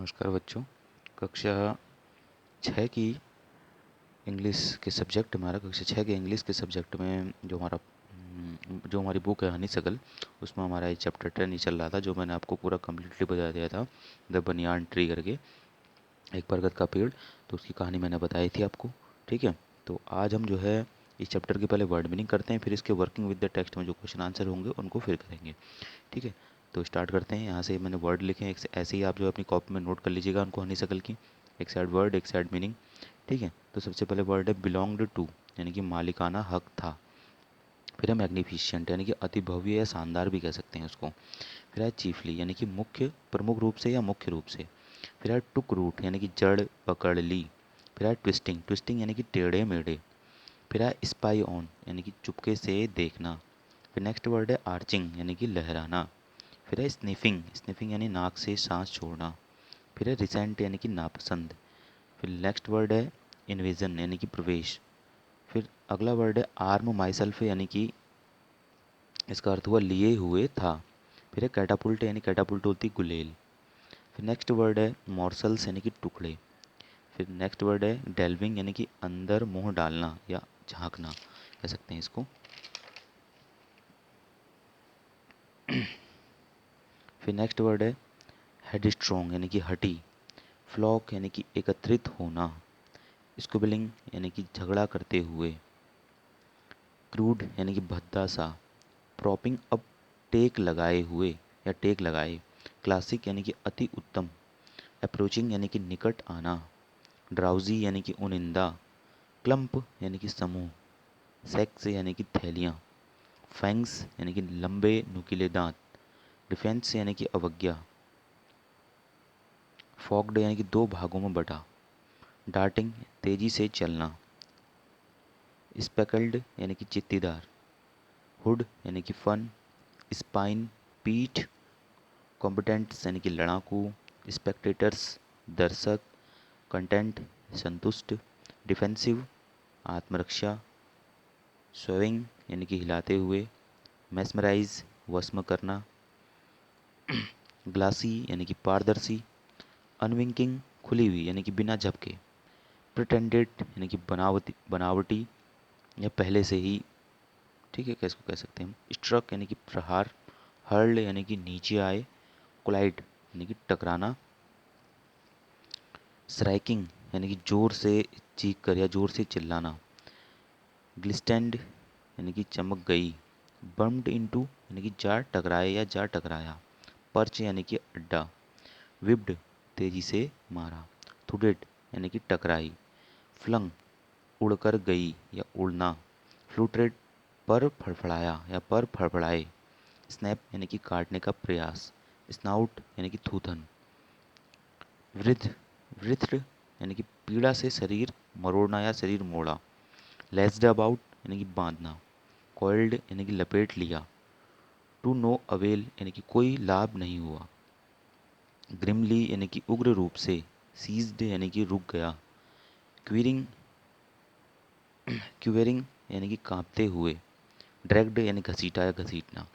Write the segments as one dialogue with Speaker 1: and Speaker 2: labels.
Speaker 1: नमस्कार बच्चों। कक्षा 6 की इंग्लिश के सब्जेक्ट हमारा कक्षा 6 के इंग्लिश के सब्जेक्ट में जो हमारी बुक है हनीसगल, उसमें हमारा ये चैप्टर 10 ही चल रहा था, जो मैंने आपको पूरा कम्प्लीटली बता दिया था। द बनियान ट्री करके एक बरगद का पेड़, तो उसकी कहानी मैंने बताई थी आपको। ठीक है, तो आज हम जो है इस चैप्टर के पहले वर्ड मीनिंग करते हैं, फिर इसके वर्किंग विद द टेक्स्ट में जो क्वेश्चन आंसर होंगे उनको फिर करेंगे। ठीक है, तो स्टार्ट करते हैं। यहाँ से मैंने वर्ड लिखे हैं, ऐसे ही आप जो अपनी कॉपी में नोट कर लीजिएगा उनको हनीसकल की। एक साइड वर्ड, एक साइड मीनिंग। ठीक है, तो सबसे पहले वर्ड है बिलोंग्ड टू, यानी कि मालिकाना हक था। फिर है मैग्निफिशियंट, यानी कि अति भव्य या शानदार भी कह सकते हैं उसको। फिर है चीफली, यानी कि मुख्य, प्रमुख रूप से या मुख्य रूप से। फिर है टुक रूट, यानी कि जड़ पकड़ ली। फिर है ट्विस्टिंग, ट्विस्टिंग यानी कि टेढ़े मेढ़े। फिर है स्पाई ऑन, यानी कि चुपके से देखना। फिर नेक्स्ट वर्ड है आर्चिंग, यानी कि लहराना। फिर है स्निफिंग, स्निफिंग यानी नाक से सांस छोड़ना। फिर है रिसेंट, यानी कि नापसंद। फिर नेक्स्ट वर्ड है इन्विजन, यानी कि प्रवेश। फिर अगला वर्ड है आर्म माई सेल्फ, यानी कि इसका अर्थ हुआ लिए हुए था। फिर है कैटापुल्ट, यानी कैटापुल्ट होती गुलेल। फिर नेक्स्ट वर्ड है मॉर्सल्स, यानी कि टुकड़े। फिर नेक्स्ट वर्ड है डेल्विंग, यानी कि अंदर मुंह डालना या झांकना कह सकते हैं इसको। फिर नेक्स्ट वर्ड है हेड स्ट्रॉन्ग, यानी कि हटी। फ्लॉक, यानी कि एकत्रित होना। स्क्विबलिंग, यानी कि झगड़ा करते हुए। क्रूड, यानी कि भद्दा सा। प्रॉपिंग अप, टेक लगाए हुए या टेक लगाए। क्लासिक, यानी कि अति उत्तम। अप्रोचिंग, यानी कि निकट आना। ड्राउजी, यानी कि उनिंदा। क्लम्प, यानी कि समूह। सेक्स, यानी कि थैलियाँ। फैंग्स, यानी कि लंबे नुकीले दांत। डिफेंस, यानी कि अवज्ञा। फॉक्ड, यानी कि दो भागों में बटा। डार्टिंग, तेजी से चलना। स्पेकल्ड, यानी कि चित्तीदार। हुड, यानी कि फन। स्पाइन, पीठ। कॉम्पिटेंट्स, यानी कि लड़ाकू। स्पेक्टेटर्स, दर्शक। कंटेंट, संतुष्ट। डिफेंसिव, आत्मरक्षा। स्विंग, यानी कि हिलाते हुए। मेस्मराइज, वस्म करना। ग्लासी, यानी कि पारदर्शी। अनविंकिंग, खुली हुई यानी कि बिना झपके। प्रिटेंडेड, यानी कि बनावटी बनावटी या पहले से ही। ठीक है, कैसे कह सकते हैं हम। स्ट्रक, यानी कि प्रहार। हर्ल्ड, यानी कि नीचे आए। कोलाइड, यानी कि टकराना। स्ट्राइकिंग, यानी कि जोर से चीख कर या जोर से चिल्लाना। ग्लिस्टेंड, यानी कि चमक गई। बम्ड इनटू, यानी कि जा टकराए या जा टकराया। पर्च, यानी कि अड्डा। विप्ड, तेजी से मारा। थुडेड, यानी कि टकराई। फ्लंग, उड़कर गई या उड़ना। फ्लूट्रेड, पर फड़फड़ाया या पर फड़फड़ाए। स्नैप, यानी कि काटने का प्रयास। स्नाउट, यानी कि थूथन। वृद्ध, वृथ्ड, यानी कि पीड़ा से शरीर मरोड़ना या शरीर मोड़ा। लेस्ड अबाउट, यानी कि बांधना। कॉइल्ड, यानी कि लपेट लिया। टू नो अवेल, यानी कि कोई लाभ नहीं हुआ। ग्रिमली, यानी कि उग्र रूप से। सीज्ड, यानी कि रुक गया। क्वीरिंग, क्यूवेरिंग, यानी कि कांपते हुए। ड्रैग्ड, यानी घसीटा या घसीटना।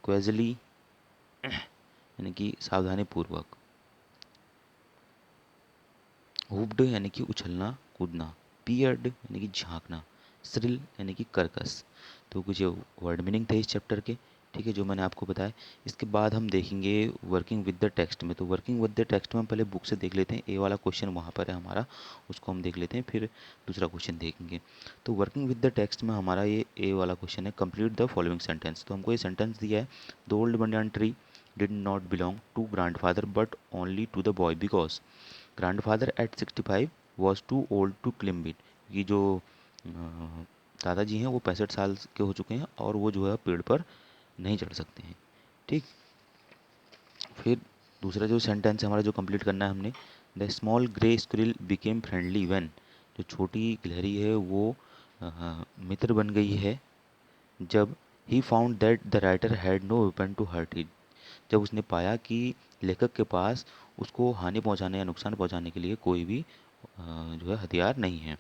Speaker 1: क्वेजली, यानी कि सावधानी पूर्वक। हुप्ड, यानी कि उछलना कूदना। पियर्ड, यानी कि झांकना। श्रिल, यानी कि कर्कश। तो कुछ वर्ड मीनिंग थे इस चैप्टर के। ठीक है, जो मैंने आपको बताया। इसके बाद हम देखेंगे वर्किंग विद द टेक्स्ट में। तो वर्किंग विद द टेक्स्ट में हम पहले बुक से देख लेते हैं। ए वाला क्वेश्चन वहाँ पर है हमारा, उसको हम देख लेते हैं, फिर दूसरा क्वेश्चन देखेंगे। तो वर्किंग विद द टेक्स्ट में हमारा ये ए वाला क्वेश्चन है, कंप्लीट द फॉलोइंग सेंटेंस। तो हमको ये सेंटेंस दिया है, the old banyan tree did not belong to grandfather but only to the boy because grandfather at 65 was too old to climb it. ये जो दादाजी हैं वो 65 साल के हो चुके हैं और वो जो है पेड़ पर नहीं चढ़ सकते हैं। ठीक, फिर दूसरा जो सेंटेंस है हमारा जो कंप्लीट करना है हमने, the small grey squirrel became friendly when, जो छोटी गिलहरी है वो मित्र बन गई है जब ही found that the writer had no weapon to hurt it, जब उसने पाया कि लेखक के पास उसको हानि पहुंचाने या नुकसान पहुंचाने के लिए कोई भी जो है हथियार नहीं है।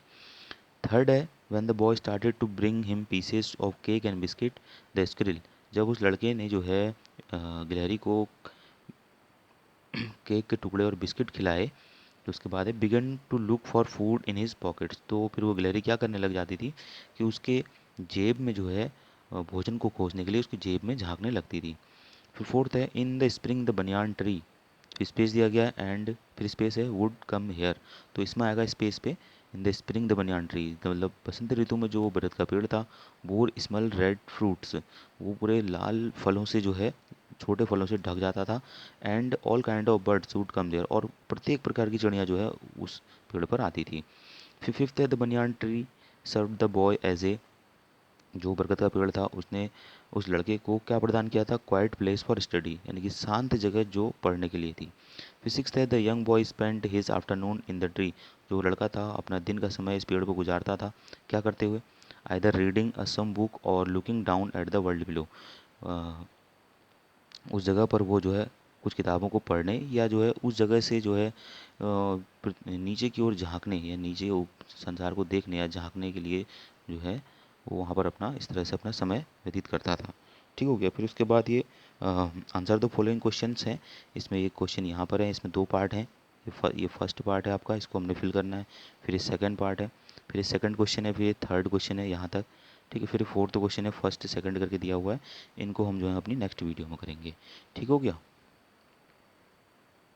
Speaker 1: थर्ड है when the boy started to bring him pieces of cake and biscuit the squirrel, जब उस लड़के ने जो है गिलहरी को केक के टुकड़े और बिस्किट खिलाए, तो उसके बाद he began to look for food in his pockets. तो फिर वो गिलहरी क्या करने लग जाती थी कि उसके जेब में जो है भोजन को खोजने के लिए उसकी जेब में झांकने लगती थी। फिर फोर्थ है in the spring the banyan tree, space दिया गया है एंड फिर स्पेस है वुड कम हेयर। तो इसमें आएगा स्पेस पे in the spring the banyan tree, मतलब बसंत ऋतु में जो बरगद का पेड़ था वो स्मेल रेड फ्रूट्स, वो पूरे लाल फलों से जो है, छोटे फलों से ढक जाता था। And all kind of birds would come there, और प्रत्येक प्रकार की चिड़िया जो है उस पेड़ पर आती थी। फिर फिफ्थ है the banyan tree serve the boy as a, जो बरगद का पेड़ था उसने उस लड़के को क्या प्रदान किया था, क्वाइट प्लेस फॉर स्टडी, यानी कि शांत जगह जो पढ़ने के लिए थी। फिर सिक्स है the young boy spend his afternoon in the tree, जो लड़का था अपना दिन का समय इस पेड़ पर गुजारता था, क्या करते हुए, either reading a some book or looking down at the world below, उस जगह पर वो जो है कुछ किताबों को पढ़ने, या जो है उस जगह से जो है नीचे की ओर झांकने, या नीचे संसार को देखने या झांकने के लिए जो है वो वहाँ पर अपना इस तरह से अपना समय व्यतीत करता था। ठीक हो गया। फिर उसके बाद ये आंसर द फॉलोइंग क्वेश्चंस हैं। इसमें ये क्वेश्चन यहाँ पर है, इसमें दो पार्ट हैं। ये फर्स्ट पार्ट है आपका, इसको हमने फिल करना है। फिर ये सेकंड पार्ट है, फिर ये सेकंड क्वेश्चन है, फिर ये थर्ड क्वेश्चन है यहाँ तक। ठीक है, फिर फोर्थ क्वेश्चन है, फर्स्ट सेकंड करके दिया हुआ है। इनको हम जो है अपनी नेक्स्ट वीडियो में करेंगे। ठीक हो गया।